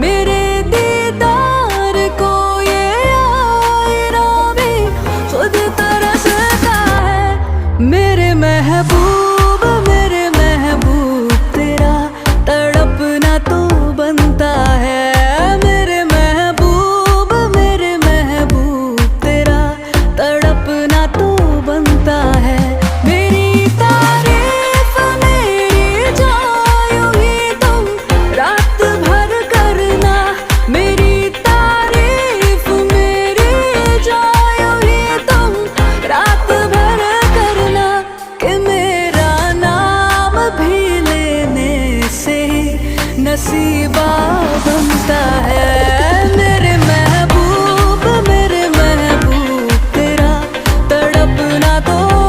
मेरे दीदार को ये आईना भी खुद तरसता है। मेरे महबूब तेरा तड़पना तो बनता है। मेरे महबूब तेरा तड़पना तो बनता है। मेरी तारीफ मेरी जायो ही तुम रात भर करना। मेरी तारीफ मेरी जायो ही तुम रात भर करना। कि मेरा नाम भी लेने से नसीबा बनता